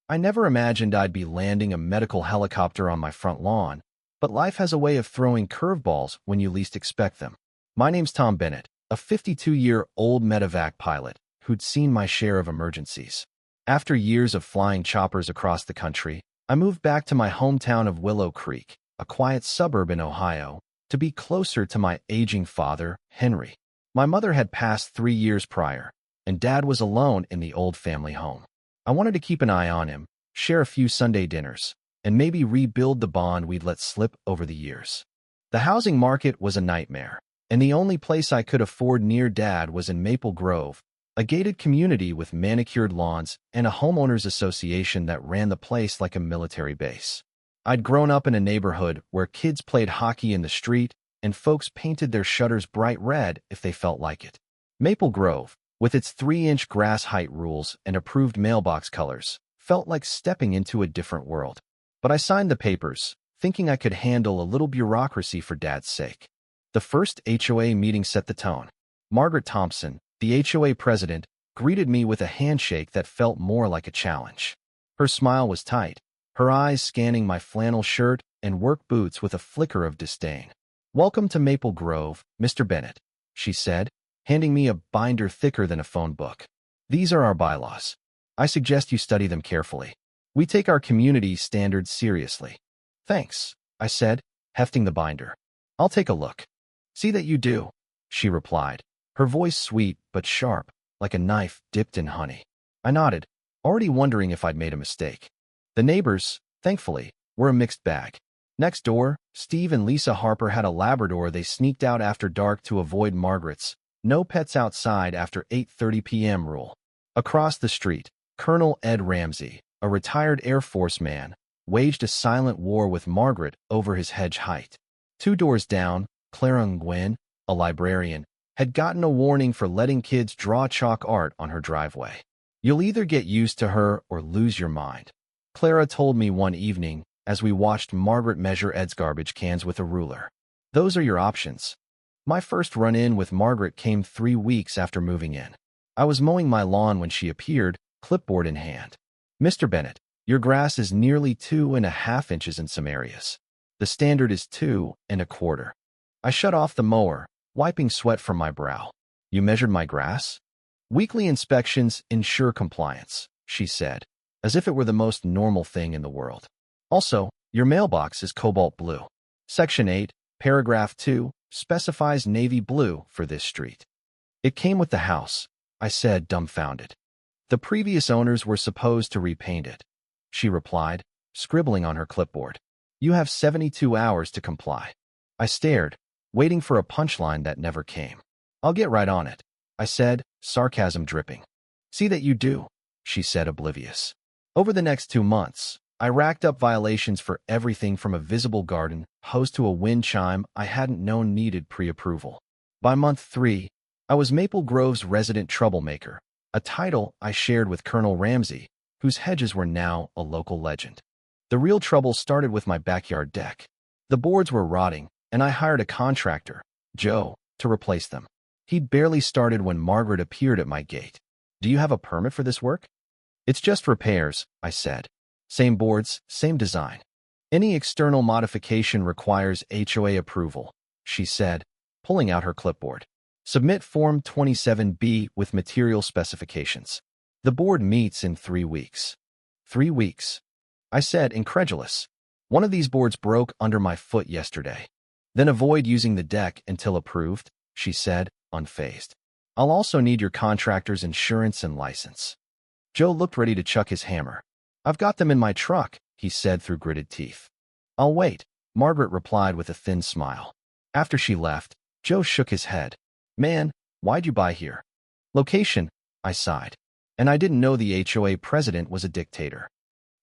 I never imagined I'd be landing a medical helicopter on my front lawn, but life has a way of throwing curveballs when you least expect them. My name's Tom Bennett, a 52-year-old medevac pilot who'd seen my share of emergencies. After years of flying choppers across the country, I moved back to my hometown of Willow Creek, a quiet suburb in Ohio, to be closer to my aging father, Henry. My mother had passed 3 years prior, and Dad was alone in the old family home. I wanted to keep an eye on him, share a few Sunday dinners, and maybe rebuild the bond we'd let slip over the years. The housing market was a nightmare, and the only place I could afford near Dad was in Maple Grove, a gated community with manicured lawns and a homeowners association that ran the place like a military base. I'd grown up in a neighborhood where kids played hockey in the street and folks painted their shutters bright red if they felt like it. Maple Grove, with its 3-inch grass height rules and approved mailbox colors, felt like stepping into a different world. But I signed the papers, thinking I could handle a little bureaucracy for Dad's sake. The first HOA meeting set the tone. Margaret Thompson, the HOA president, greeted me with a handshake that felt more like a challenge. Her smile was tight, her eyes scanning my flannel shirt and work boots with a flicker of disdain. "Welcome to Maple Grove, Mr. Bennett," she said, handing me a binder thicker than a phone book. "These are our bylaws. I suggest you study them carefully. We take our community standards seriously." "Thanks," I said, hefting the binder. "I'll take a look." "See that you do," she replied, her voice sweet but sharp, like a knife dipped in honey. I nodded, already wondering if I'd made a mistake. The neighbors, thankfully, were a mixed bag. Next door, Steve and Lisa Harper had a Labrador they sneaked out after dark to avoid Margaret's "no pets outside after 8:30 p.m. rule." Across the street, Colonel Ed Ramsey, a retired Air Force man, waged a silent war with Margaret over his hedge height. 2 doors down, Clara Nguyen, a librarian, had gotten a warning for letting kids draw chalk art on her driveway. "You'll either get used to her or lose your mind," Clara told me one evening as we watched Margaret measure Ed's garbage cans with a ruler. "Those are your options." My first run-in with Margaret came 3 weeks after moving in. I was mowing my lawn when she appeared, clipboard in hand. "Mr. Bennett, your grass is nearly 2.5 inches in some areas. The standard is 2.25." I shut off the mower, wiping sweat from my brow. "You measured my grass?" "Weekly inspections ensure compliance," she said, as if it were the most normal thing in the world. "Also, your mailbox is cobalt blue. Section 8, paragraph 2, specifies navy blue for this street." "It came with the house," I said, dumbfounded. "The previous owners were supposed to repaint it," she replied, scribbling on her clipboard. "You have 72 hours to comply." I stared, waiting for a punchline that never came. "I'll get right on it," I said, sarcasm dripping. "See that you do," she said, oblivious. Over the next 2 months, I racked up violations for everything from a visible garden hose to a wind chime I hadn't known needed pre-approval. By month 3, I was Maple Grove's resident troublemaker, a title I shared with Colonel Ramsey, whose hedges were now a local legend. The real trouble started with my backyard deck. The boards were rotting, and I hired a contractor, Joe, to replace them. He'd barely started when Margaret appeared at my gate. "Do you have a permit for this work?" "It's just repairs," I said. "Same boards, same design. Any external modification requires HOA approval," she said, pulling out her clipboard. "Submit Form 27B with material specifications. The board meets in 3 weeks." 3 weeks? I said, incredulous. "One of these boards broke under my foot yesterday." "Then avoid using the deck until approved," she said, unfazed. "I'll also need your contractor's insurance and license." Joe looked ready to chuck his hammer. "I've got them in my truck," he said through gritted teeth. "I'll wait," Margaret replied with a thin smile. After she left, Joe shook his head. "Man, why'd you buy here?" "Location," I sighed. "And I didn't know the HOA president was a dictator."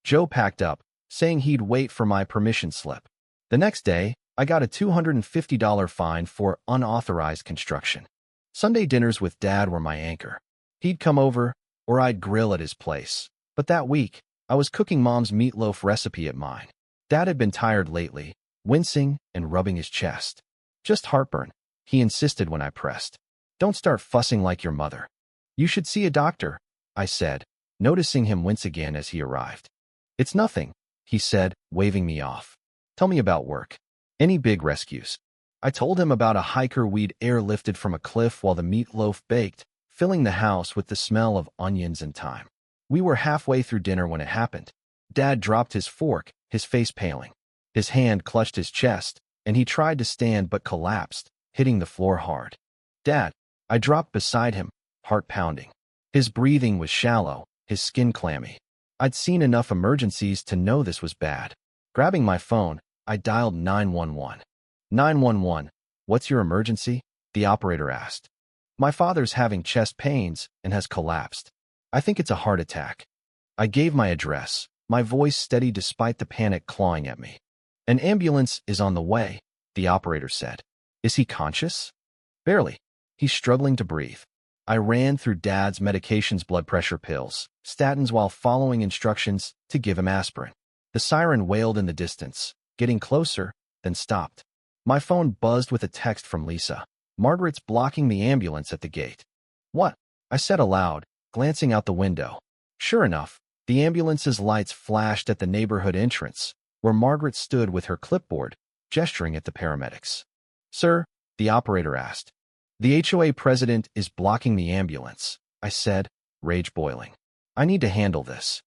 Joe packed up, saying he'd wait for my permission slip. The next day, I got a $250 fine for unauthorized construction. Sunday dinners with Dad were my anchor. He'd come over, or I'd grill at his place. But that week, I was cooking Mom's meatloaf recipe at mine. Dad had been tired lately, wincing and rubbing his chest. "Just heartburn," he insisted when I pressed. "Don't start fussing like your mother." "You should see a doctor," I said, noticing him wince again as he arrived. "It's nothing," he said, waving me off. "Tell me about work. Any big rescues?" I told him about a hiker we'd airlifted from a cliff while the meatloaf baked, filling the house with the smell of onions and thyme. We were halfway through dinner when it happened. Dad dropped his fork, his face paling. His hand clutched his chest, and he tried to stand but collapsed, hitting the floor hard. "Dad," I dropped beside him, heart pounding. His breathing was shallow, his skin clammy. I'd seen enough emergencies to know this was bad. Grabbing my phone, I dialed 911. 911, "What's your emergency?" the operator asked. "My father's having chest pains and has collapsed. I think it's a heart attack." I gave my address, my voice steady despite the panic clawing at me. "An ambulance is on the way," the operator said. "Is he conscious?" "Barely. He's struggling to breathe." I ran through Dad's medications, blood pressure pills, statins, while following instructions to give him aspirin. The siren wailed in the distance, getting closer, then stopped. My phone buzzed with a text from Lisa. "Margaret's blocking the ambulance at the gate." "What?" I said aloud, glancing out the window. Sure enough, the ambulance's lights flashed at the neighborhood entrance, where Margaret stood with her clipboard, gesturing at the paramedics. "Sir?" the operator asked. "The HOA president is blocking the ambulance," I said, rage boiling. "I need to handle this."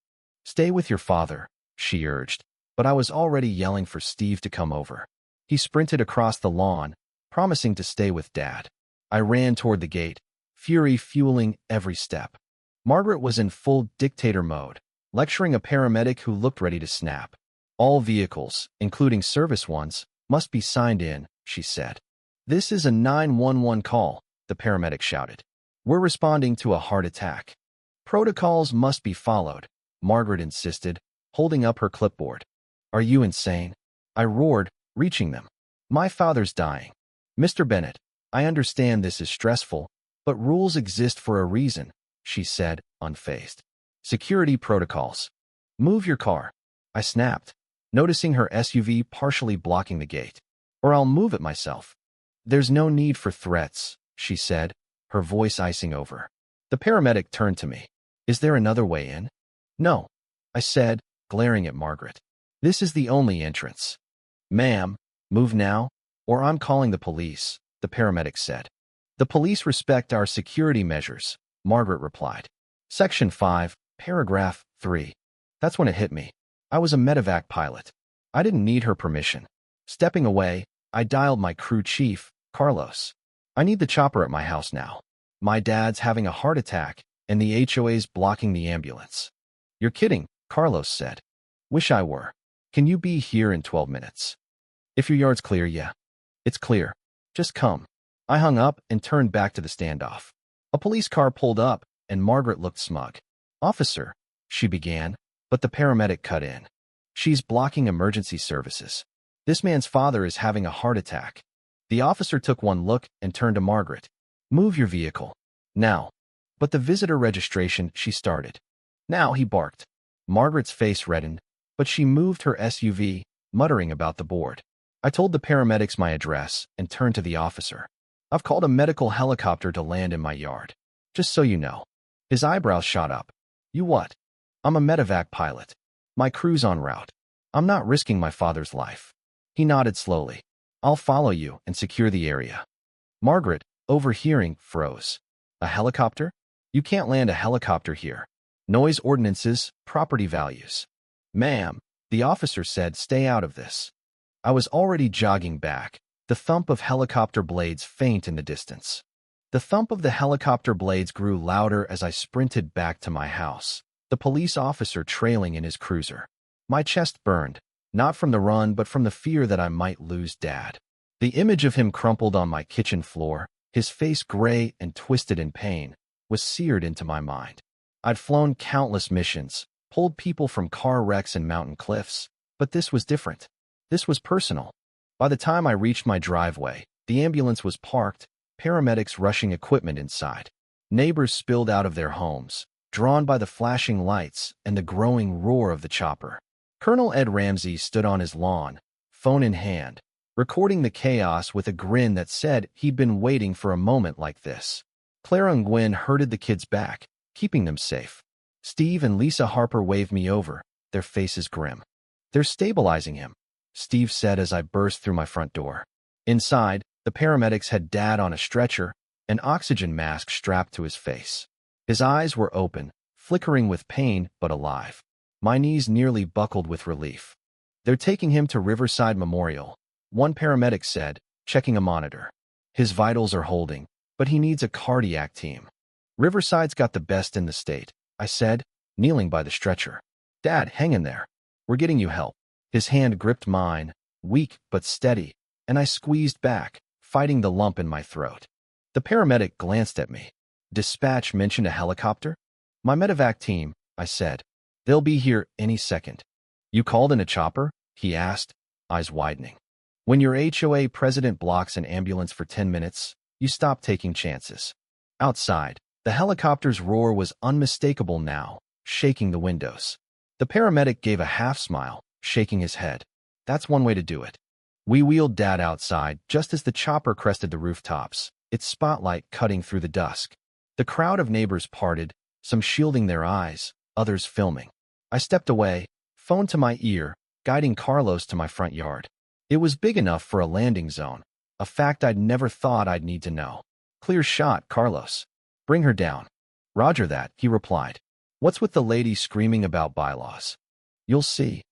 "Stay with your father," she urged, but I was already yelling for Steve to come over. He sprinted across the lawn, promising to stay with Dad. I ran toward the gate, fury fueling every step. Margaret was in full dictator mode, lecturing a paramedic who looked ready to snap. "All vehicles, including service ones, must be signed in," she said. "This is a 911 call," the paramedic shouted. "We're responding to a heart attack." "Protocols must be followed," Margaret insisted, holding up her clipboard. "Are you insane?" I roared, reaching them. "My father's dying. Mr. Bennett, I understand this is stressful, but rules exist for a reason," she said, unfazed. "Security protocols. Move your car," I snapped, noticing her SUV partially blocking the gate. "Or I'll move it myself." "There's no need for threats," she said, her voice icing over. The paramedic turned to me. "Is there another way in?" "No," I said, glaring at Margaret. "This is the only entrance." "Ma'am, move now, or I'm calling the police," the paramedic said. "The police respect our security measures," Margaret replied. Section 5, Paragraph 3. That's when it hit me. I was a medevac pilot. I didn't need her permission. Stepping away, I dialed my crew chief, Carlos. "I need the chopper at my house now. My dad's having a heart attack, and the HOA's blocking the ambulance." "You're kidding," Carlos said. "Wish I were. Can you be here in 12 minutes? If your yard's clear, yeah." "It's clear. Just come." I hung up and turned back to the standoff. A police car pulled up, and Margaret looked smug. "Officer," she began, but the paramedic cut in. "She's blocking emergency services. This man's father is having a heart attack." The officer took one look and turned to Margaret. "Move your vehicle. Now." "But the visitor registration," she started. "Now," he barked. Margaret's face reddened, but she moved her SUV, muttering about the board. I told the paramedics my address and turned to the officer. "I've called a medical helicopter to land in my yard. Just so you know." His eyebrows shot up. "You what?" "I'm a medevac pilot. My crew's en route. I'm not risking my father's life." He nodded slowly. "I'll follow you and secure the area." Margaret, overhearing, froze. "A helicopter? You can't land a helicopter here. Noise ordinances, property values." "Ma'am," the officer said, "stay out of this." I was already jogging back, the thump of helicopter blades faint in the distance. The thump of the helicopter blades grew louder as I sprinted back to my house, the police officer trailing in his cruiser. My chest burned, not from the run but from the fear that I might lose Dad. The image of him crumpled on my kitchen floor, his face gray and twisted in pain, was seared into my mind. I'd flown countless missions, pulled people from car wrecks and mountain cliffs, but this was different. This was personal. By the time I reached my driveway, the ambulance was parked, paramedics rushing equipment inside. Neighbors spilled out of their homes, drawn by the flashing lights and the growing roar of the chopper. Colonel Ed Ramsey stood on his lawn, phone in hand, recording the chaos with a grin that said he'd been waiting for a moment like this. Clara and Gwen herded the kids back, keeping them safe. Steve and Lisa Harper waved me over, their faces grim. "They're stabilizing him," Steve said as I burst through my front door. Inside, the paramedics had Dad on a stretcher, an oxygen mask strapped to his face. His eyes were open, flickering with pain but alive. My knees nearly buckled with relief. "They're taking him to Riverside Memorial," one paramedic said, checking a monitor. "His vitals are holding, but he needs a cardiac team." "Riverside's got the best in the state," I said, kneeling by the stretcher. "Dad, hang in there. We're getting you help." His hand gripped mine, weak but steady, and I squeezed back, fighting the lump in my throat. The paramedic glanced at me. "Dispatch mentioned a helicopter?" "My medevac team," I said. "They'll be here any second." "You called in a chopper?" he asked, eyes widening. When your HOA president blocks an ambulance for 10 minutes, you stop taking chances. Outside, the helicopter's roar was unmistakable now, shaking the windows. The paramedic gave a half smile, shaking his head. "That's one way to do it." We wheeled Dad outside just as the chopper crested the rooftops, its spotlight cutting through the dusk. The crowd of neighbors parted, some shielding their eyes, others filming. I stepped away, phone to my ear, guiding Carlos to my front yard. It was big enough for a landing zone, a fact I'd never thought I'd need to know. "Clear shot, Carlos. Bring her down." "Roger that," he replied. "What's with the lady screaming about bylaws?" "You'll see,"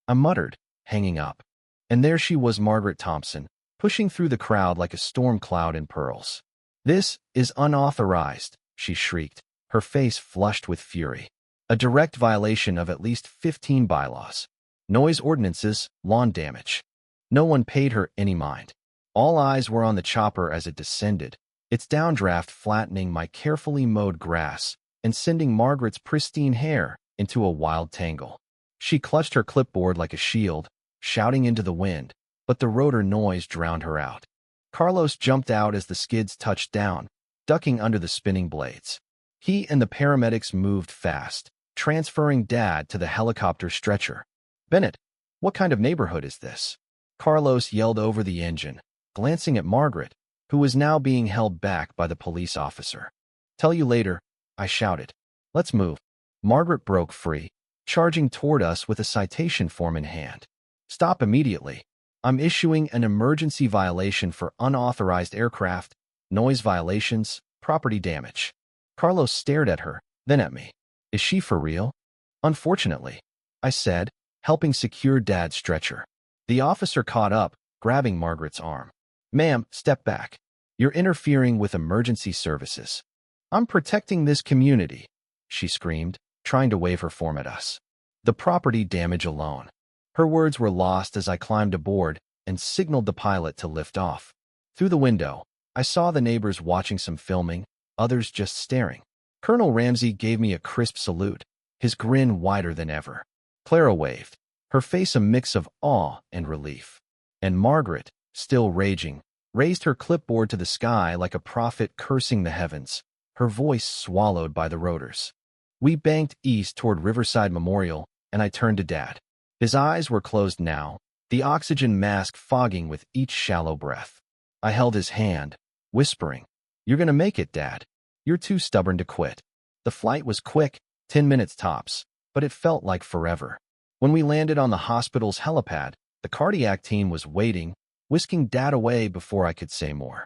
I muttered, hanging up. And there she was, Margaret Thompson, pushing through the crowd like a storm cloud in pearls. "This is unauthorized," she shrieked, her face flushed with fury. "A direct violation of at least 15 bylaws. Noise ordinances, lawn damage." No one paid her any mind. All eyes were on the chopper as it descended, its downdraft flattening my carefully mowed grass and sending Margaret's pristine hair into a wild tangle. She clutched her clipboard like a shield, shouting into the wind, but the rotor noise drowned her out. Carlos jumped out as the skids touched down, ducking under the spinning blades. He and the paramedics moved fast, transferring Dad to the helicopter stretcher. "Bennett, what kind of neighborhood is this?" Carlos yelled over the engine, glancing at Margaret, who was now being held back by the police officer. "Tell you later," I shouted. "Let's move." Margaret broke free, charging toward us with a citation form in hand. "Stop immediately. I'm issuing an emergency violation for unauthorized aircraft, noise violations, property damage." Carlos stared at her, then at me. "Is she for real?" "Unfortunately," I said, helping secure Dad's stretcher. The officer caught up, grabbing Margaret's arm. "Ma'am, step back. You're interfering with emergency services." "I'm protecting this community," she screamed, trying to wave her form at us. "The property damage alone." Her words were lost as I climbed aboard and signaled the pilot to lift off. Through the window, I saw the neighbors watching some filming, others just staring. Colonel Ramsey gave me a crisp salute, his grin wider than ever. Clara waved, her face a mix of awe and relief. And Margaret, still raging, raised her clipboard to the sky like a prophet cursing the heavens, her voice swallowed by the rotors. We banked east toward Riverside Memorial, and I turned to Dad. His eyes were closed now, the oxygen mask fogging with each shallow breath. I held his hand, whispering, "You're gonna make it, Dad. You're too stubborn to quit." The flight was quick, 10 minutes tops, but it felt like forever. When we landed on the hospital's helipad, the cardiac team was waiting, whisking Dad away before I could say more.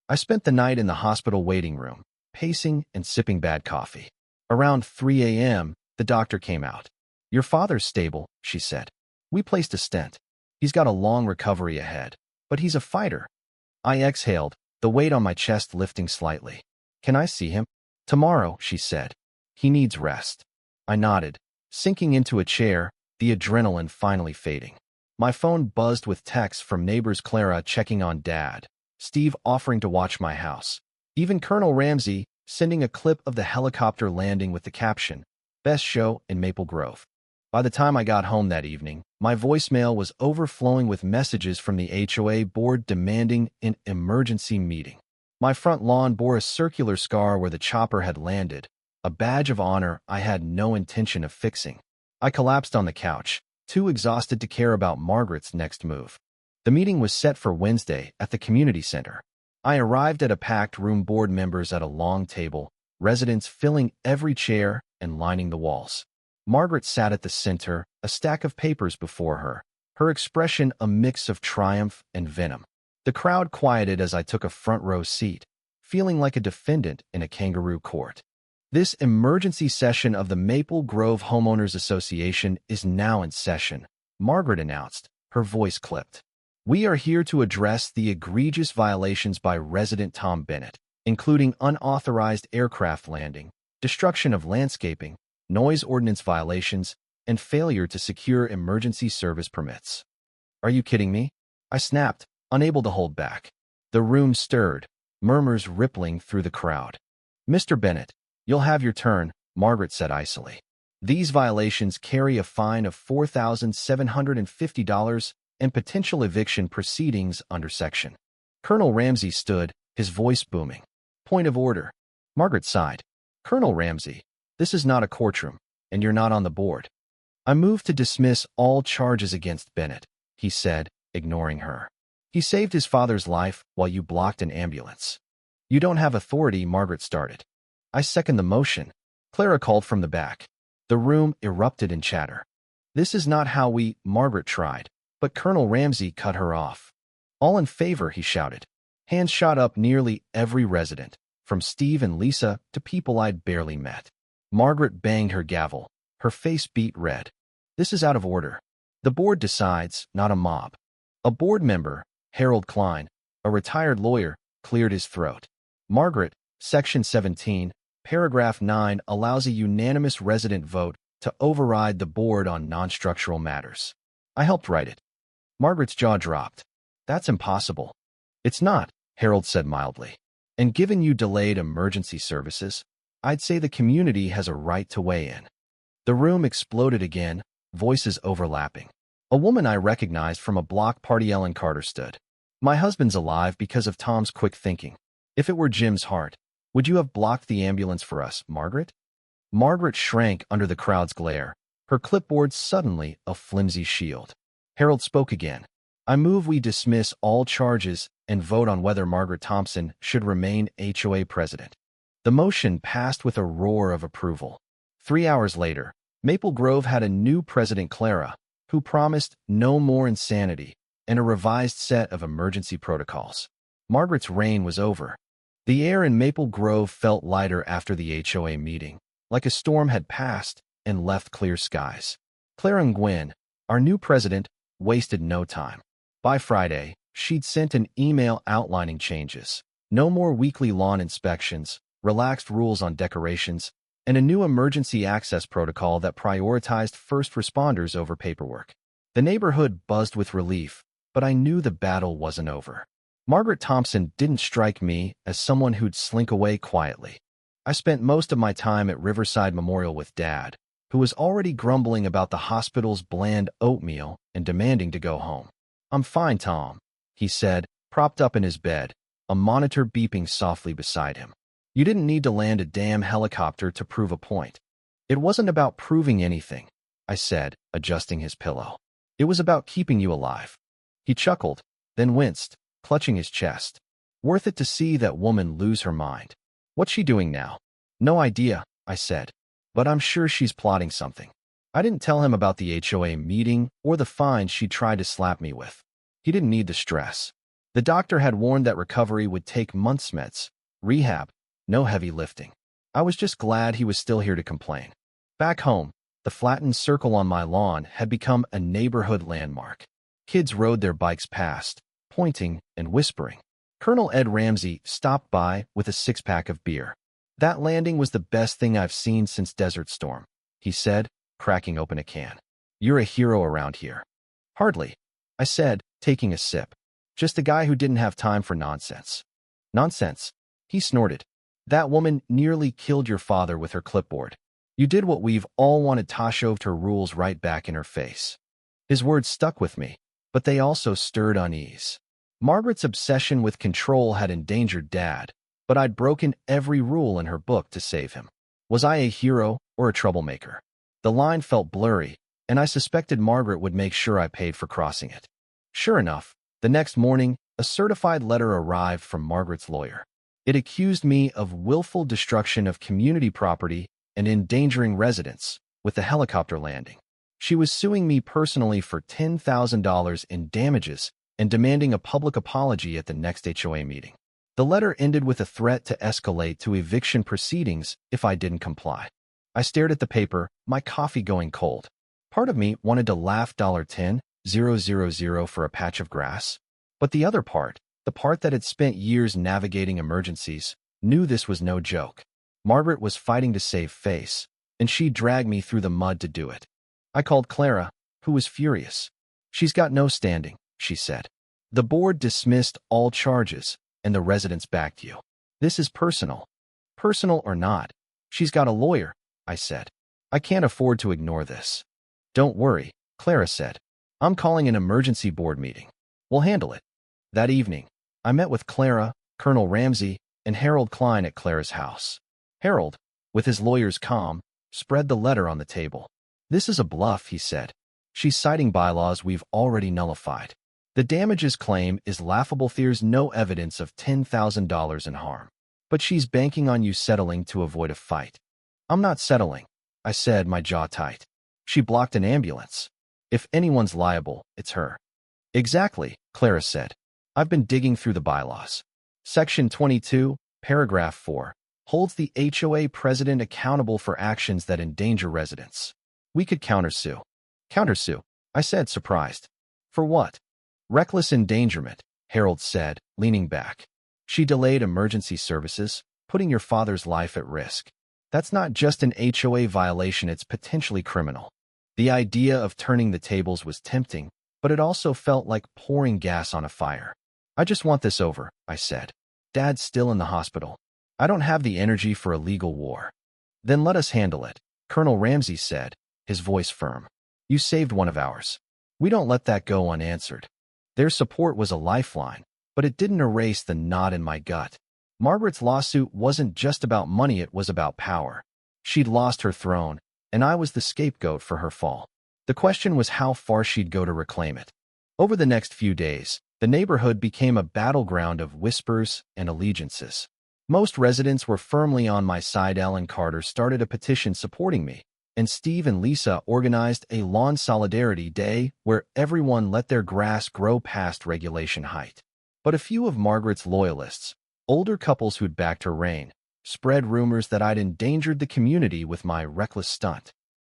I spent the night in the hospital waiting room, pacing and sipping bad coffee. Around 3 a.m., the doctor came out. "Your father's stable," she said. "We placed a stent. He's got a long recovery ahead, but he's a fighter." I exhaled, the weight on my chest lifting slightly. "Can I see him?" "Tomorrow," she said. "He needs rest." I nodded, sinking into a chair, the adrenaline finally fading. My phone buzzed with texts from neighbors, Clara checking on Dad, Steve offering to watch my house, even Colonel Ramsey sending a clip of the helicopter landing with the caption, "Best show in Maple Grove." By the time I got home that evening, my voicemail was overflowing with messages from the HOA board demanding an emergency meeting. My front lawn bore a circular scar where the chopper had landed, a badge of honor I had no intention of fixing. I collapsed on the couch, too exhausted to care about Margaret's next move. The meeting was set for Wednesday at the community center. I arrived at a packed room, board members at a long table, residents filling every chair, and lining the walls. Margaret sat at the center, a stack of papers before her, her expression a mix of triumph and venom. The crowd quieted as I took a front-row seat, feeling like a defendant in a kangaroo court. This emergency session of the Maple Grove Homeowners Association is now in session, Margaret announced, her voice clipped. We are here to address the egregious violations by resident Tom Bennett, including unauthorized aircraft landing, destruction of landscaping, noise ordinance violations, and failure to secure emergency service permits. Are you kidding me? I snapped, unable to hold back. The room stirred, murmurs rippling through the crowd. Mr. Bennett, you'll have your turn, Margaret said icily. These violations carry a fine of $4,750 and potential eviction proceedings under section. Colonel Ramsey stood, his voice booming. Point of order. Margaret sighed. Colonel Ramsey, this is not a courtroom, and you're not on the board. I move to dismiss all charges against Bennett, he said, ignoring her. He saved his father's life while you blocked an ambulance. You don't have authority, Margaret started. I second the motion, Clara called from the back. The room erupted in chatter. This is not how we, Margaret tried, but Colonel Ramsey cut her off. All in favor, he shouted. Hands shot up nearly every resident, from Steve and Lisa to people I'd barely met. Margaret banged her gavel, her face beet red. This is out of order. The board decides, not a mob. A board member, Harold Klein, a retired lawyer, cleared his throat. Margaret, Section 17, Paragraph 9 allows a unanimous resident vote to override the board on non-structural matters. I helped write it. Margaret's jaw dropped. That's impossible. It's not, Harold said mildly. And given you delayed emergency services, I'd say the community has a right to weigh in. The room exploded again, voices overlapping. A woman I recognized from a block party, Ellen Carter, stood. My husband's alive because of Tom's quick thinking. If it were Jim's heart, would you have blocked the ambulance for us, Margaret? Margaret shrank under the crowd's glare, her clipboard suddenly a flimsy shield. Harold spoke again. I move we dismiss all charges and vote on whether Margaret Thompson should remain HOA president. The motion passed with a roar of approval. 3 hours later, Maple Grove had a new president, Clara, who promised no more insanity and a revised set of emergency protocols. Margaret's reign was over. The air in Maple Grove felt lighter after the HOA meeting, like a storm had passed and left clear skies. Clara Nguyen, our new president, wasted no time. By Friday, she'd sent an email outlining changes. No more weekly lawn inspections, relaxed rules on decorations, and a new emergency access protocol that prioritized first responders over paperwork. The neighborhood buzzed with relief, but I knew the battle wasn't over. Margaret Thompson didn't strike me as someone who'd slink away quietly. I spent most of my time at Riverside Memorial with Dad, who was already grumbling about the hospital's bland oatmeal and demanding to go home. I'm fine, Tom, he said, propped up in his bed, a monitor beeping softly beside him. You didn't need to land a damn helicopter to prove a point. It wasn't about proving anything, I said, adjusting his pillow. It was about keeping you alive. He chuckled, then winced, clutching his chest. Worth it to see that woman lose her mind. What's she doing now? No idea, I said, but I'm sure she's plotting something. I didn't tell him about the HOA meeting or the fine she tried to slap me with. He didn't need the stress. The doctor had warned that recovery would take months, meds, rehab, no heavy lifting. I was just glad he was still here to complain. Back home, the flattened circle on my lawn had become a neighborhood landmark. Kids rode their bikes past, pointing and whispering. Colonel Ed Ramsey stopped by with a six-pack of beer. That landing was the best thing I've seen since Desert Storm, he said, cracking open a can. You're a hero around here. Hardly, I said, taking a sip. Just a guy who didn't have time for nonsense. Nonsense, he snorted. That woman nearly killed your father with her clipboard. You did what we've all wanted. Tosh shoved her rules right back in her face. His words stuck with me, but they also stirred unease. Margaret's obsession with control had endangered Dad, but I'd broken every rule in her book to save him. Was I a hero or a troublemaker? The line felt blurry, and I suspected Margaret would make sure I paid for crossing it. Sure enough, the next morning, a certified letter arrived from Margaret's lawyer. It accused me of willful destruction of community property and endangering residents with the helicopter landing. She was suing me personally for $10,000 in damages and demanding a public apology at the next HOA meeting. The letter ended with a threat to escalate to eviction proceedings if I didn't comply. I stared at the paper, my coffee going cold. Part of me wanted to laugh $10,000 for a patch of grass. But the other part, the part that had spent years navigating emergencies, knew this was no joke. Margaret was fighting to save face, and she dragged me through the mud to do it. I called Clara, who was furious. "She's got no standing," she said. "The board dismissed all charges, and the residents backed you. This is personal." "Personal or not, she's got a lawyer," I said. "I can't afford to ignore this." "Don't worry," Clara said. "I'm calling an emergency board meeting. We'll handle it." That evening, I met with Clara, Colonel Ramsey, and Harold Klein at Clara's house. Harold, with his lawyer's calm, spread the letter on the table. "This is a bluff," he said. "She's citing bylaws we've already nullified. The damages claim is laughable. There's no evidence of $10,000 in harm. But she's banking on you settling to avoid a fight." "I'm not settling," I said, my jaw tight. "She blocked an ambulance. If anyone's liable, it's her." "Exactly," Clara said. "I've been digging through the bylaws. Section 22, paragraph 4, holds the HOA president accountable for actions that endanger residents. We could countersue." "Countersue?" I said, surprised. "For what?" "Reckless endangerment," Harold said, leaning back. "She delayed emergency services, putting your father's life at risk. That's not just an HOA violation, it's potentially criminal." The idea of turning the tables was tempting, but it also felt like pouring gas on a fire. "I just want this over," I said. "Dad's still in the hospital. I don't have the energy for a legal war." "Then let us handle it," Colonel Ramsey said, his voice firm. "You saved one of ours. We don't let that go unanswered." Their support was a lifeline, but it didn't erase the knot in my gut. Margaret's lawsuit wasn't just about money, it was about power. She'd lost her throne, and I was the scapegoat for her fall. The question was how far she'd go to reclaim it. Over the next few days, the neighborhood became a battleground of whispers and allegiances. Most residents were firmly on my side. Ellen Carter started a petition supporting me, and Steve and Lisa organized a lawn solidarity day where everyone let their grass grow past regulation height. But a few of Margaret's loyalists, older couples who'd backed her reign, spread rumors that I'd endangered the community with my reckless stunt.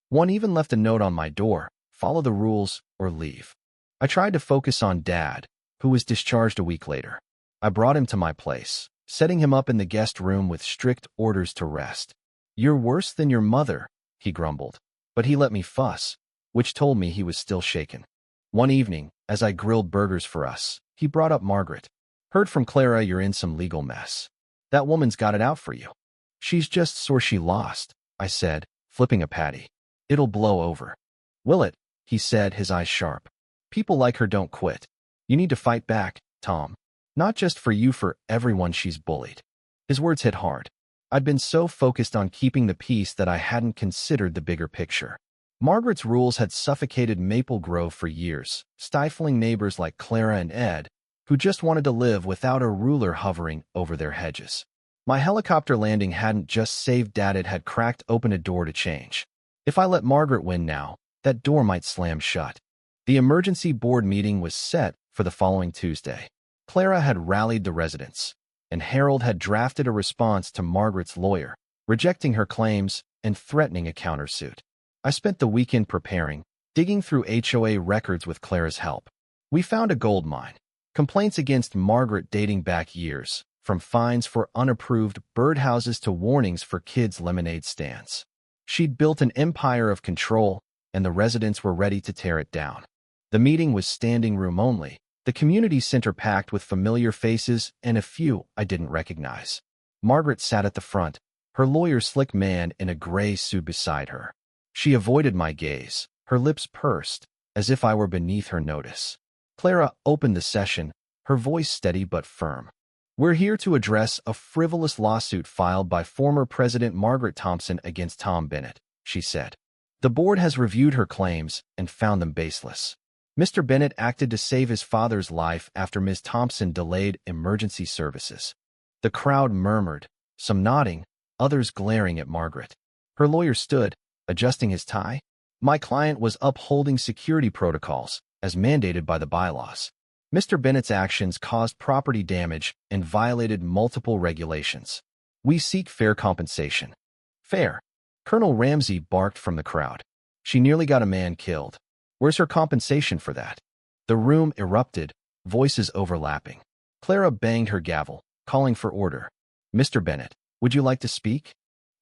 One even left a note on my door: "Follow the rules or leave." I tried to focus on Dad, who was discharged a week later. I brought him to my place, setting him up in the guest room with strict orders to rest. "You're worse than your mother," he grumbled. But he let me fuss, which told me he was still shaken. One evening, as I grilled burgers for us, he brought up Margaret. "Heard from Clara you're in some legal mess. That woman's got it out for you." "She's just sore she lost," I said, flipping a patty. "It'll blow over." "Will it?" he said, his eyes sharp. "People like her don't quit. You need to fight back, Tom. Not just for you, for everyone she's bullied." His words hit hard. I'd been so focused on keeping the peace that I hadn't considered the bigger picture. Margaret's rules had suffocated Maple Grove for years, stifling neighbors like Clara and Ed, who just wanted to live without a ruler hovering over their hedges. My helicopter landing hadn't just saved Dad, it had cracked open a door to change. If I let Margaret win now, that door might slam shut. The emergency board meeting was set for the following Tuesday. Clara had rallied the residents, and Harold had drafted a response to Margaret's lawyer, rejecting her claims and threatening a countersuit. I spent the weekend preparing, digging through HOA records with Clara's help. We found a gold mine. Complaints against Margaret dating back years, from fines for unapproved birdhouses to warnings for kids' lemonade stands. She'd built an empire of control, and the residents were ready to tear it down. The meeting was standing room only, the community center packed with familiar faces and a few I didn't recognize. Margaret sat at the front, her lawyer slick man in a gray suit beside her. She avoided my gaze, her lips pursed, as if I were beneath her notice. Clara opened the session, her voice steady but firm. "We're here to address a frivolous lawsuit filed by former President Margaret Thompson against Tom Bennett," she said. "The board has reviewed her claims and found them baseless. Mr. Bennett acted to save his father's life after Ms. Thompson delayed emergency services." The crowd murmured, some nodding, others glaring at Margaret. Her lawyer stood, adjusting his tie. My client was upholding security protocols, as mandated by the bylaws. Mr. Bennett's actions caused property damage and violated multiple regulations. We seek fair compensation. Fair. Colonel Ramsey barked from the crowd. She nearly got a man killed. Where's her compensation for that? The room erupted, voices overlapping. Clara banged her gavel, calling for order. Mr. Bennett, would you like to speak?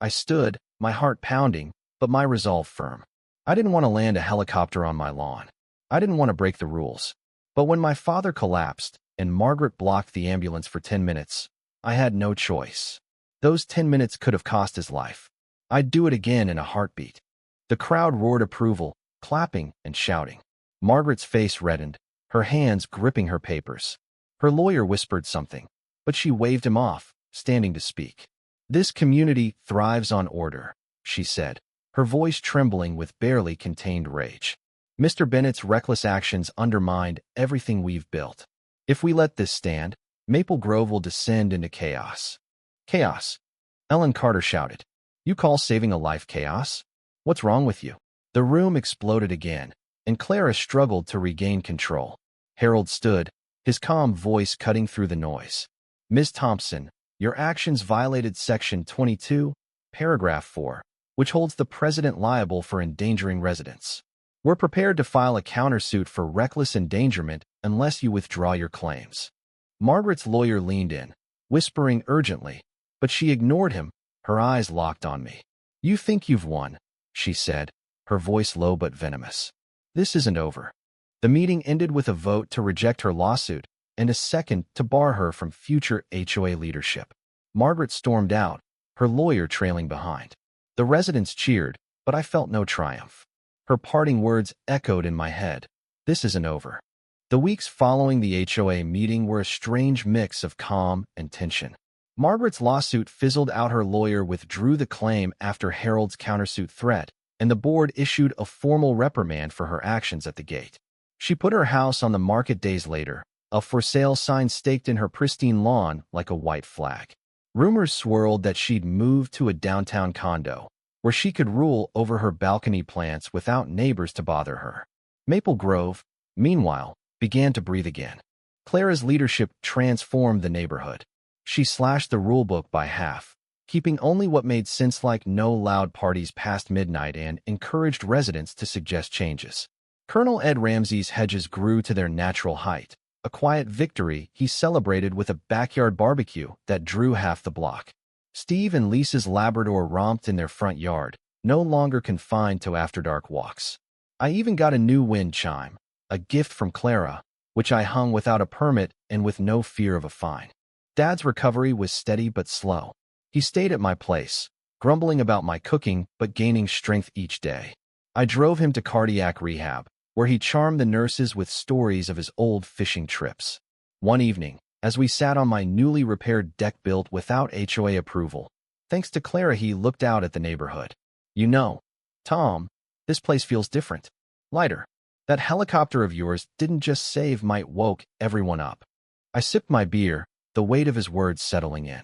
I stood, my heart pounding, but my resolve firm. I didn't want to land a helicopter on my lawn. I didn't want to break the rules. But when my father collapsed and Margaret blocked the ambulance for 10 minutes, I had no choice. Those 10 minutes could have cost his life. I'd do it again in a heartbeat. The crowd roared approval, clapping and shouting. Margaret's face reddened, her hands gripping her papers. Her lawyer whispered something, but she waved him off, standing to speak. This community thrives on order, she said, her voice trembling with barely contained rage. Mr. Bennett's reckless actions undermined everything we've built. If we let this stand, Maple Grove will descend into chaos. Chaos? Ellen Carter shouted. You call saving a life chaos? What's wrong with you? The room exploded again, and Clara struggled to regain control. Harold stood, his calm voice cutting through the noise. Ms. Thompson, your actions violated Section 22, Paragraph 4, which holds the president liable for endangering residents. We're prepared to file a countersuit for reckless endangerment unless you withdraw your claims. Margaret's lawyer leaned in, whispering urgently, but she ignored him, her eyes locked on me. You think you've won, she said, her voice low but venomous. This isn't over. The meeting ended with a vote to reject her lawsuit and a second to bar her from future HOA leadership. Margaret stormed out, her lawyer trailing behind. The residents cheered, but I felt no triumph. Her parting words echoed in my head. This isn't over. The weeks following the HOA meeting were a strange mix of calm and tension. Margaret's lawsuit fizzled out, her lawyer withdrew the claim after Harold's countersuit threat, and the board issued a formal reprimand for her actions at the gate. She put her house on the market days later, a for sale sign staked in her pristine lawn like a white flag. Rumors swirled that she'd moved to a downtown condo, where she could rule over her balcony plants without neighbors to bother her. Maple Grove, meanwhile, began to breathe again. Clara's leadership transformed the neighborhood. She slashed the rulebook by half, keeping only what made sense, like no loud parties past midnight, and encouraged residents to suggest changes. Colonel Ed Ramsey's hedges grew to their natural height, a quiet victory he celebrated with a backyard barbecue that drew half the block. Steve and Lisa's Labrador romped in their front yard, no longer confined to after-dark walks. I even got a new wind chime, a gift from Clara, which I hung without a permit and with no fear of a fine. Dad's recovery was steady but slow. He stayed at my place, grumbling about my cooking but gaining strength each day. I drove him to cardiac rehab, where he charmed the nurses with stories of his old fishing trips. One evening, as we sat on my newly repaired deck built without HOA approval, thanks to Clara, he looked out at the neighborhood. You know, Tom, this place feels different. Lighter. That helicopter of yours didn't just save might woke everyone up. I sipped my beer, the weight of his words settling in.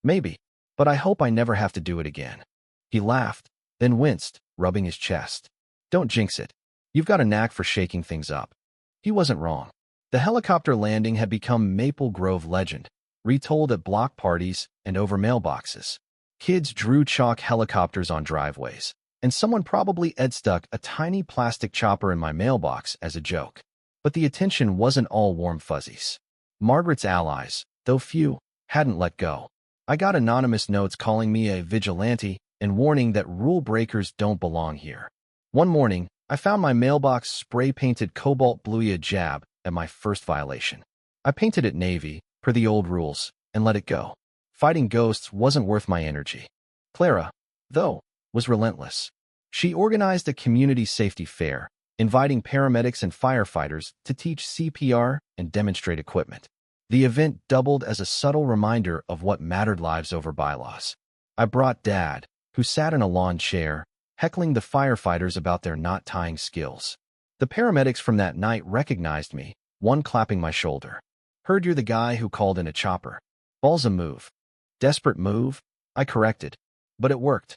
Maybe, but I hope I never have to do it again. He laughed, then winced, rubbing his chest. Don't jinx it. You've got a knack for shaking things up. He wasn't wrong. The helicopter landing had become Maple Grove legend, retold at block parties and over mailboxes. Kids drew chalk helicopters on driveways, and someone probably stuck a tiny plastic chopper in my mailbox as a joke. But the attention wasn't all warm fuzzies. Margaret's allies, though few, hadn't let go. I got anonymous notes calling me a vigilante and warning that rule breakers don't belong here. One morning, I found my mailbox spray-painted cobalt blue, a jab at my first violation. I painted it navy, per the old rules, and let it go. Fighting ghosts wasn't worth my energy. Clara, though, was relentless. She organized a community safety fair, inviting paramedics and firefighters to teach CPR and demonstrate equipment. The event doubled as a subtle reminder of what mattered: lives over bylaws. I brought Dad, who sat in a lawn chair, heckling the firefighters about their knot-tying skills. The paramedics from that night recognized me, one clapping my shoulder. Heard you're the guy who called in a chopper. Ball's a move. Desperate move, I corrected. But it worked.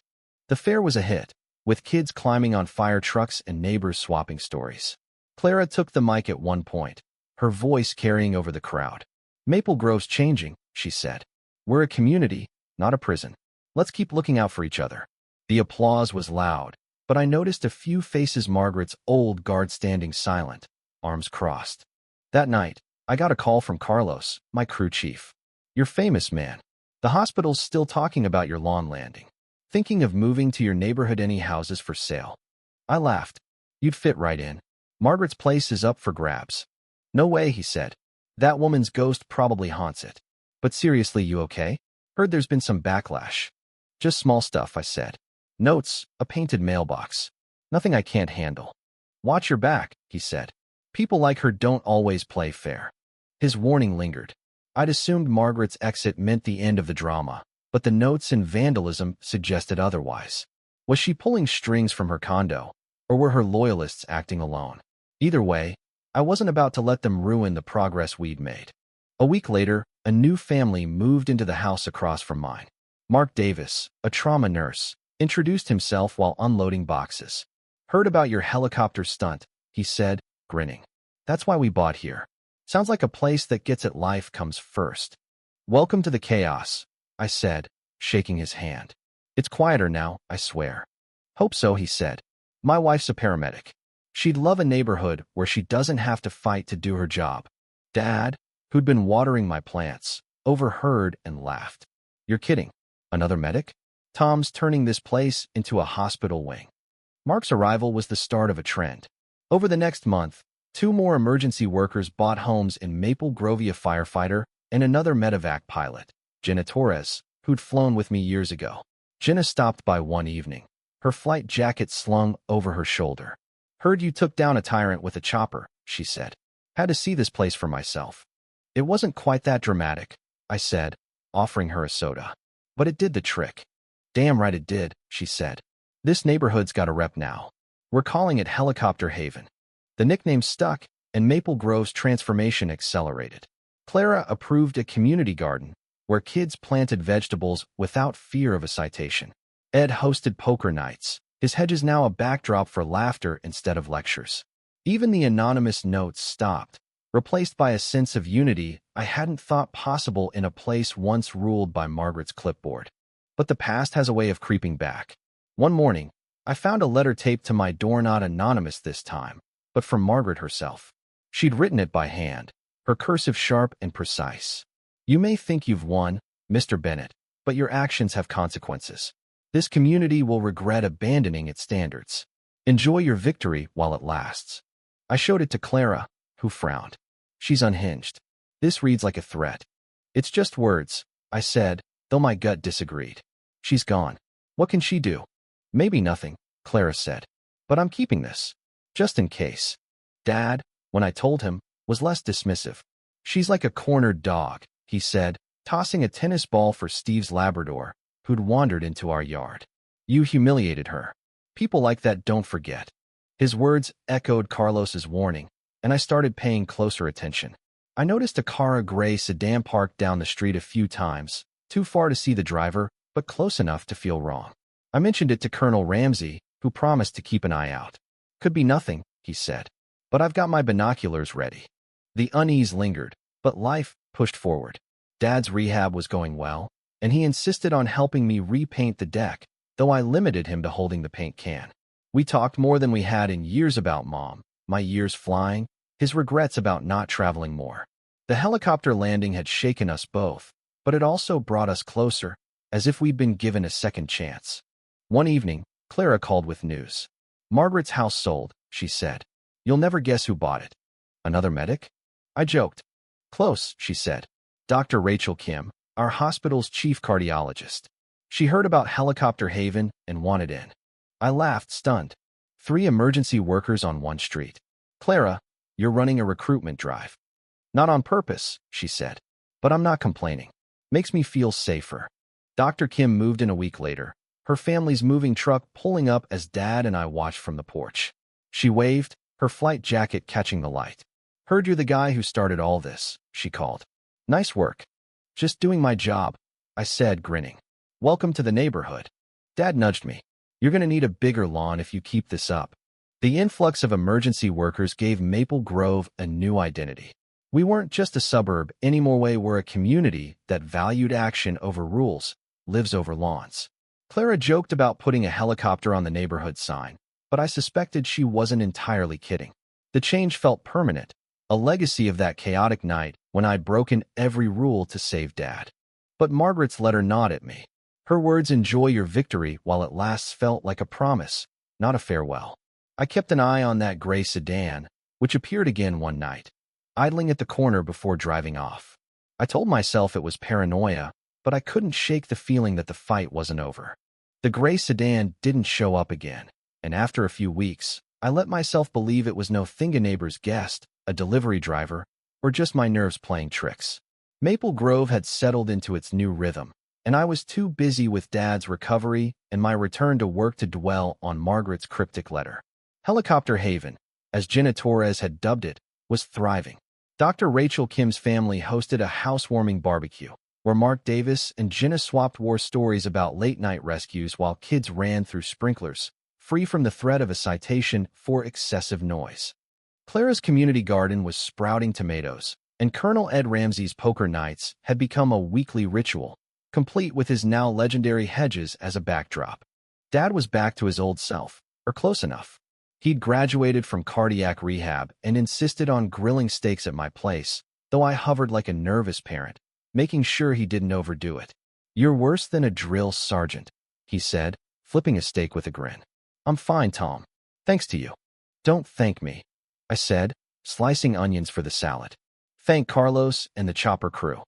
The fair was a hit, with kids climbing on fire trucks and neighbors swapping stories. Clara took the mic at one point, her voice carrying over the crowd. Maple Grove's changing, she said. We're a community, not a prison. Let's keep looking out for each other. The applause was loud, but I noticed a few faces. Margaret's old guard standing silent, arms crossed. That night, I got a call from Carlos, my crew chief. You're famous, man. The hospital's still talking about your lawn landing. Thinking of moving to your neighborhood. Any houses for sale? I laughed. You'd fit right in. Margaret's place is up for grabs. No way, he said. That woman's ghost probably haunts it. But seriously, you okay? Heard there's been some backlash. Just small stuff, I said. Notes, a painted mailbox. Nothing I can't handle. Watch your back, he said. People like her don't always play fair. His warning lingered. I'd assumed Margaret's exit meant the end of the drama, but the notes and vandalism suggested otherwise. Was she pulling strings from her condo, or were her loyalists acting alone? Either way, I wasn't about to let them ruin the progress we'd made. A week later, a new family moved into the house across from mine. Mark Davis, a trauma nurse, introduced himself while unloading boxes. Heard about your helicopter stunt, he said, grinning. That's why we bought here. Sounds like a place that gets it. Life comes first. Welcome to the chaos, I said, shaking his hand. It's quieter now, I swear. Hope so, he said. My wife's a paramedic. She'd love a neighborhood where she doesn't have to fight to do her job. Dad, who'd been watering my plants, overheard and laughed. You're kidding. Another medic? Tom's turning this place into a hospital wing. Mark's arrival was the start of a trend. Over the next month, 2 more emergency workers bought homes in Maple Grove, a firefighter and another medevac pilot, Jenna Torres, who'd flown with me years ago. Jenna stopped by one evening, her flight jacket slung over her shoulder. Heard you took down a tyrant with a chopper, she said. Had to see this place for myself. It wasn't quite that dramatic, I said, offering her a soda. But it did the trick. Damn right it did, she said. This neighborhood's got a rep now. We're calling it Helicopter Haven. The nickname stuck, and Maple Grove's transformation accelerated. Clara approved a community garden where kids planted vegetables without fear of a citation. Ed hosted poker nights, his hedges now a backdrop for laughter instead of lectures. Even the anonymous notes stopped, replaced by a sense of unity I hadn't thought possible in a place once ruled by Margaret's clipboard. But the past has a way of creeping back. One morning, I found a letter taped to my door, not anonymous this time, but from Margaret herself. She'd written it by hand, her cursive sharp and precise. You may think you've won, Mr. Bennett, but your actions have consequences. This community will regret abandoning its standards. Enjoy your victory while it lasts. I showed it to Clara, who frowned. She's unhinged. This reads like a threat. It's just words, I said, though my gut disagreed. She's gone. What can she do? Maybe nothing, Clara said. But I'm keeping this. Just in case. Dad, when I told him, was less dismissive. She's like a cornered dog, he said, tossing a tennis ball for Steve's Labrador, who'd wandered into our yard. You humiliated her. People like that don't forget. His words echoed Carlos's warning, and I started paying closer attention. I noticed a Cara gray sedan parked down the street a few times, too far to see the driver, but close enough to feel wrong. I mentioned it to Colonel Ramsey, who promised to keep an eye out. Could be nothing, he said, but I've got my binoculars ready. The unease lingered, but life pushed forward. Dad's rehab was going well, and he insisted on helping me repaint the deck, though I limited him to holding the paint can. We talked more than we had in years about Mom, my years flying, his regrets about not traveling more. The helicopter landing had shaken us both, but it also brought us closer, as if we'd been given a second chance. One evening, Clara called with news. Margaret's house sold, she said. You'll never guess who bought it. Another medic? I joked. Close, she said. Dr. Rachel Kim, our hospital's chief cardiologist. She heard about Helicopter Haven and wanted in. I laughed, stunned. 3 emergency workers on one street. Clara, you're running a recruitment drive. Not on purpose, she said. But I'm not complaining. Makes me feel safer. Dr. Kim moved in a week later, her family's moving truck pulling up as Dad and I watched from the porch. She waved, her flight jacket catching the light. Heard you're the guy who started all this, she called. Nice work. Just doing my job, I said, grinning. Welcome to the neighborhood. Dad nudged me. You're going to need a bigger lawn if you keep this up. The influx of emergency workers gave Maple Grove a new identity. We weren't just a suburb anymore, we were a community that valued action over rules, lives over lawns. Clara joked about putting a helicopter on the neighborhood sign, but I suspected she wasn't entirely kidding. The change felt permanent, a legacy of that chaotic night when I'd broken every rule to save Dad. But Margaret's letter gnawed at me. Her words, "Enjoy your victory while it lasts," felt like a promise, not a farewell. I kept an eye on that gray sedan, which appeared again one night, idling at the corner before driving off. I told myself it was paranoia, but I couldn't shake the feeling that the fight wasn't over. The gray sedan didn't show up again, and after a few weeks, I let myself believe it was no Thinga neighbor's guest, a delivery driver, or just my nerves playing tricks. Maple Grove had settled into its new rhythm, and I was too busy with Dad's recovery and my return to work to dwell on Margaret's cryptic letter. Helicopter Haven, as Jenna Torres had dubbed it, was thriving. Dr. Rachel Kim's family hosted a housewarming barbecue, where Mark Davis and Jenna swapped war stories about late-night rescues while kids ran through sprinklers, free from the threat of a citation for excessive noise. Clara's community garden was sprouting tomatoes, and Colonel Ed Ramsey's poker nights had become a weekly ritual, complete with his now legendary hedges as a backdrop. Dad was back to his old self, or close enough. He'd graduated from cardiac rehab and insisted on grilling steaks at my place, though I hovered like a nervous parent, making sure he didn't overdo it. "You're worse than a drill sergeant," he said, flipping a steak with a grin. "I'm fine, Tom. Thanks to you." "Don't thank me," I said, slicing onions for the salad. "Thank Carlos and the chopper crew.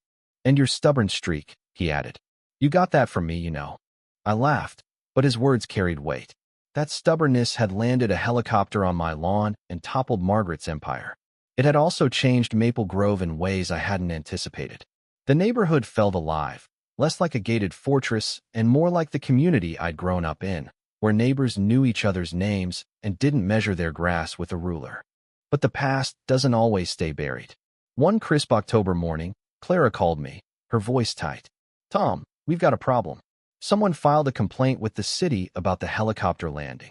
And your stubborn streak," he added. "You got that from me, you know." I laughed, but his words carried weight. That stubbornness had landed a helicopter on my lawn and toppled Margaret's empire. It had also changed Maple Grove in ways I hadn't anticipated. The neighborhood felt alive, less like a gated fortress and more like the community I'd grown up in, where neighbors knew each other's names and didn't measure their grass with a ruler. But the past doesn't always stay buried. One crisp October morning, Clara called me, her voice tight. "Tom, we've got a problem. Someone filed a complaint with the city about the helicopter landing."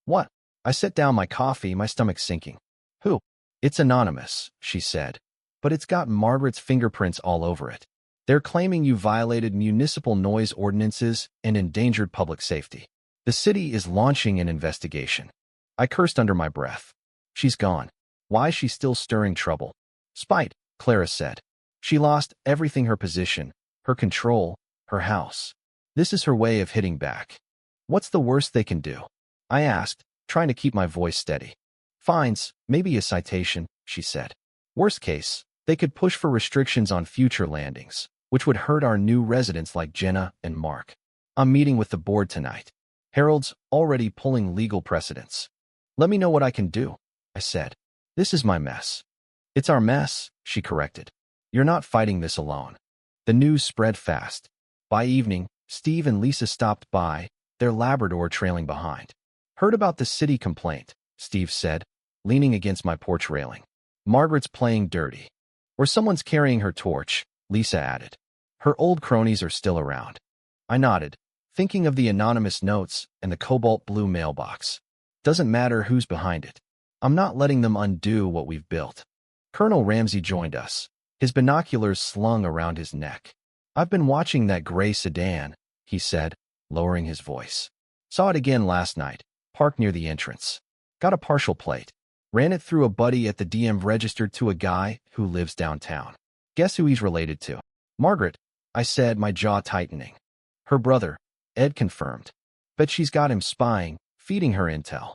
"What?" I set down my coffee, my stomach sinking. "Who?" "It's anonymous," she said, "but it's got Margaret's fingerprints all over it. They're claiming you violated municipal noise ordinances and endangered public safety. The city is launching an investigation." I cursed under my breath. She's gone. Why is she still stirring trouble? "Spite," Clara said. "She lost everything, her position, her control, her house. This is her way of hitting back." "What's the worst they can do?" I asked, trying to keep my voice steady. "Fines, maybe a citation," she said. "Worst case, they could push for restrictions on future landings, which would hurt our new residents like Jenna and Mark. I'm meeting with the board tonight. Harold's already pulling legal precedents." "Let me know what I can do," I said. "This is my mess." "It's our mess," she corrected. "You're not fighting this alone." The news spread fast. By evening, Steve and Lisa stopped by, their Labrador trailing behind. "Heard about the city complaint," Steve said, leaning against my porch railing. "Margaret's playing dirty. Or someone's carrying her torch," Lisa added. "Her old cronies are still around." I nodded, thinking of the anonymous notes and the cobalt blue mailbox. Doesn't matter who's behind it. I'm not letting them undo what we've built. Colonel Ramsey joined us, his binoculars slung around his neck. "I've been watching that gray sedan," he said, lowering his voice. "Saw it again last night, parked near the entrance. Got a partial plate. Ran it through a buddy at the DM, registered to a guy who lives downtown. Guess who he's related to?" "Margaret," I said, my jaw tightening. "Her brother," Ed confirmed. "Bet she's got him spying, feeding her intel."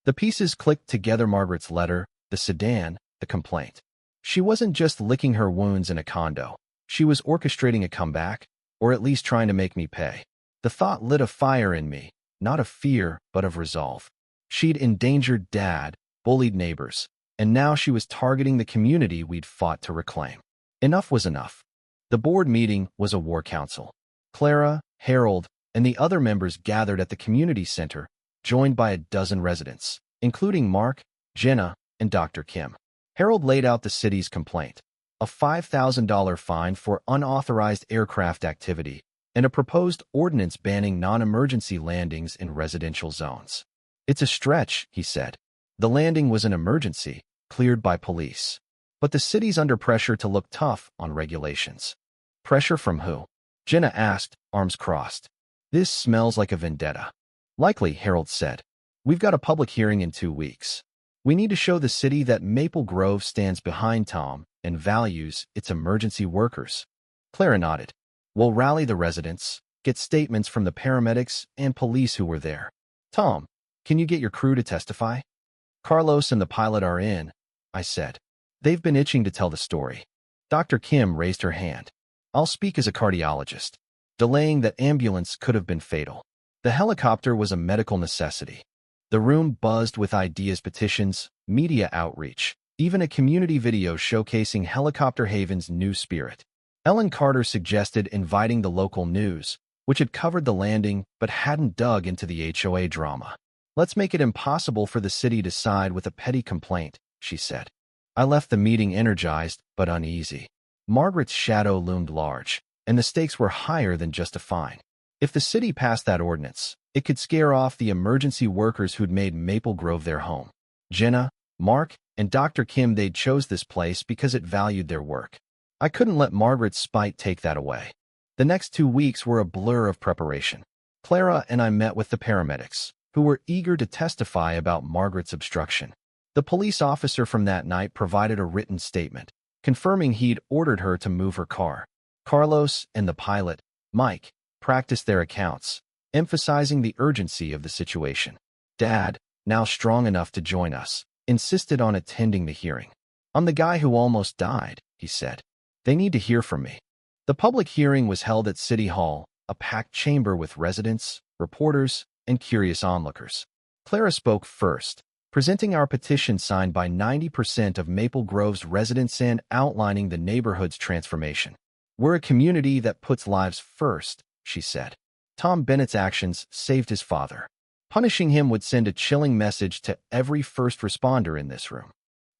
The pieces clicked together: Margaret's letter, the sedan, the complaint. She wasn't just licking her wounds in a condo. She was orchestrating a comeback, or at least trying to make me pay. The thought lit a fire in me, not of fear, but of resolve. She'd endangered Dad, bullied neighbors, and now she was targeting the community we'd fought to reclaim. Enough was enough. The board meeting was a war council. Clara, Harold, and the other members gathered at the community center, joined by a dozen residents, including Mark, Jenna, and Dr. Kim. Harold laid out the city's complaint: a $5,000 fine for unauthorized aircraft activity and a proposed ordinance banning non-emergency landings in residential zones. It's a stretch, he said. The landing was an emergency, cleared by police. But the city's under pressure to look tough on regulations. Pressure from who? Jenna asked, arms crossed. This smells like a vendetta. Likely, Harold said. We've got a public hearing in 2 weeks. We need to show the city that Maple Grove stands behind Tom and values its emergency workers. Clara nodded. We'll rally the residents, get statements from the paramedics and police who were there. Tom, can you get your crew to testify? Carlos and the pilot are in, I said. They've been itching to tell the story. Dr. Kim raised her hand. I'll speak as a cardiologist. Delaying that ambulance could have been fatal. The helicopter was a medical necessity. The room buzzed with ideas, petitions, media outreach, even a community video showcasing Helicopter Haven's new spirit. Ellen Carter suggested inviting the local news, which had covered the landing but hadn't dug into the HOA drama. Let's make it impossible for the city to side with a petty complaint, she said. I left the meeting energized but uneasy. Margaret's shadow loomed large, and the stakes were higher than just a fine. If the city passed that ordinance, it could scare off the emergency workers who'd made Maple Grove their home. Jenna, Mark, and Dr. Kim, they'd chose this place because it valued their work. I couldn't let Margaret's spite take that away. The next 2 weeks were a blur of preparation. Clara and I met with the paramedics, who were eager to testify about Margaret's obstruction. The police officer from that night provided a written statement, confirming he'd ordered her to move her car. Carlos and the pilot, Mike, practiced their accounts, emphasizing the urgency of the situation. Dad, now strong enough to join us, insisted on attending the hearing. I'm the guy who almost died, he said. They need to hear from me. The public hearing was held at City Hall, a packed chamber with residents, reporters, and curious onlookers. Clara spoke first, presenting our petition signed by 90% of Maple Grove's residents and outlining the neighborhood's transformation. We're a community that puts lives first, she said. Tom Bennett's actions saved his father. Punishing him would send a chilling message to every first responder in this room.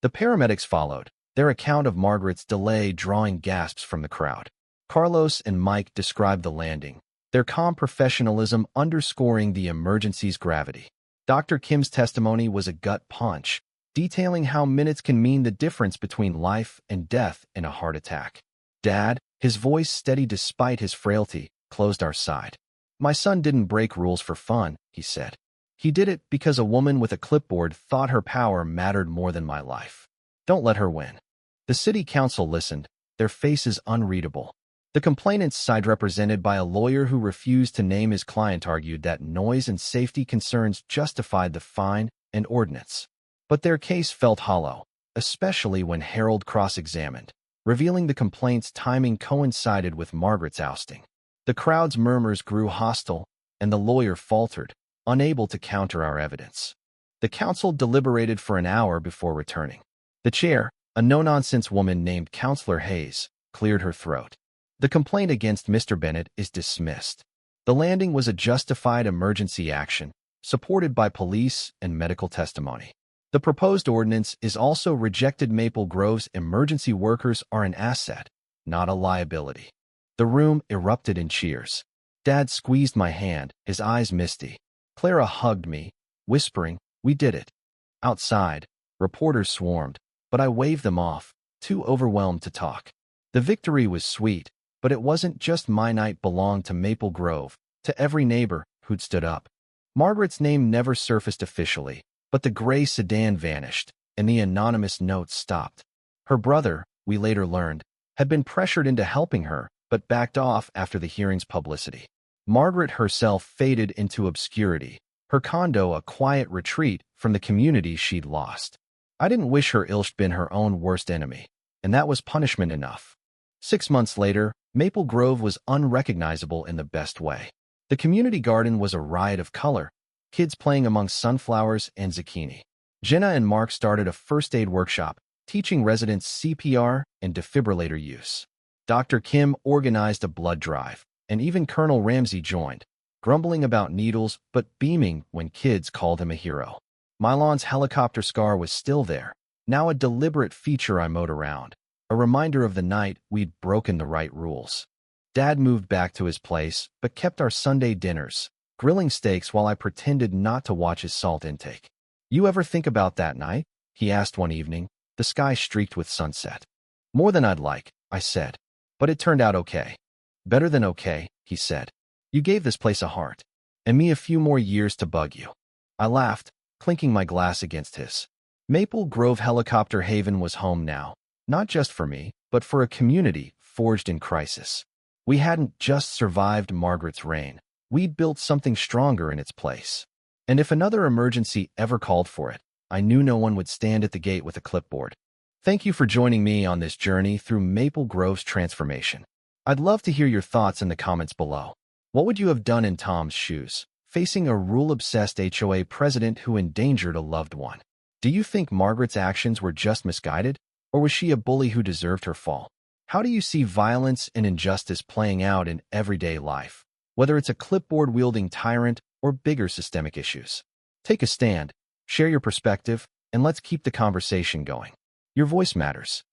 The paramedics followed, their account of Margaret's delay drawing gasps from the crowd. Carlos and Mike described the landing, their calm professionalism underscoring the emergency's gravity. Dr. Kim's testimony was a gut punch, detailing how minutes can mean the difference between life and death in a heart attack. Dad, his voice steady despite his frailty, closed our side. My son didn't break rules for fun, he said. He did it because a woman with a clipboard thought her power mattered more than my life. Don't let her win. The city council listened, their faces unreadable. The complainant's side, represented by a lawyer who refused to name his client, argued that noise and safety concerns justified the fine and ordinance. But their case felt hollow, especially when Harold cross-examined, revealing the complaint's timing coincided with Margaret's ousting. The crowd's murmurs grew hostile, and the lawyer faltered, unable to counter our evidence. The council deliberated for an hour before returning. The chair, a no-nonsense woman named Counselor Hayes, cleared her throat. The complaint against Mr. Bennett is dismissed. The landing was a justified emergency action, supported by police and medical testimony. The proposed ordinance is also rejected. Maple Grove's emergency workers are an asset, not a liability. The room erupted in cheers. Dad squeezed my hand, his eyes misty. Clara hugged me, whispering, "We did it." Outside, reporters swarmed, but I waved them off, too overwhelmed to talk. The victory was sweet, but it wasn't just my night. Belonged to Maple Grove, to every neighbor who'd stood up. Margaret's name never surfaced officially, but the gray sedan vanished, and the anonymous notes stopped. Her brother, we later learned, had been pressured into helping her, but backed off after the hearing's publicity. Margaret herself faded into obscurity, her condo a quiet retreat from the community she'd lost. I didn't wish her ill. She'd been her own worst enemy, and that was punishment enough. 6 months later, Maple Grove was unrecognizable in the best way. The community garden was a riot of color, kids playing among sunflowers and zucchini. Jenna and Mark started a first aid workshop, teaching residents CPR and defibrillator use. Dr. Kim organized a blood drive, and even Colonel Ramsey joined, grumbling about needles but beaming when kids called him a hero. Mylon's helicopter scar was still there, now a deliberate feature I mowed around, a reminder of the night we'd broken the right rules. Dad moved back to his place, but kept our Sunday dinners, grilling steaks while I pretended not to watch his salt intake. You ever think about that night? He asked one evening, the sky streaked with sunset. More than I'd like, I said. But it turned out okay. Better than okay, he said. You gave this place a heart, and me a few more years to bug you. I laughed, clinking my glass against his. Maple Grove Helicopter Haven was home now, not just for me, but for a community forged in crisis. We hadn't just survived Margaret's reign. We'd built something stronger in its place. And if another emergency ever called for it, I knew no one would stand at the gate with a clipboard. Thank you for joining me on this journey through Maple Grove's transformation. I'd love to hear your thoughts in the comments below. What would you have done in Tom's shoes, facing a rule-obsessed HOA president who endangered a loved one? Do you think Margaret's actions were just misguided, or was she a bully who deserved her fall? How do you see violence and injustice playing out in everyday life, whether it's a clipboard-wielding tyrant or bigger systemic issues? Take a stand, share your perspective, and let's keep the conversation going. Your voice matters.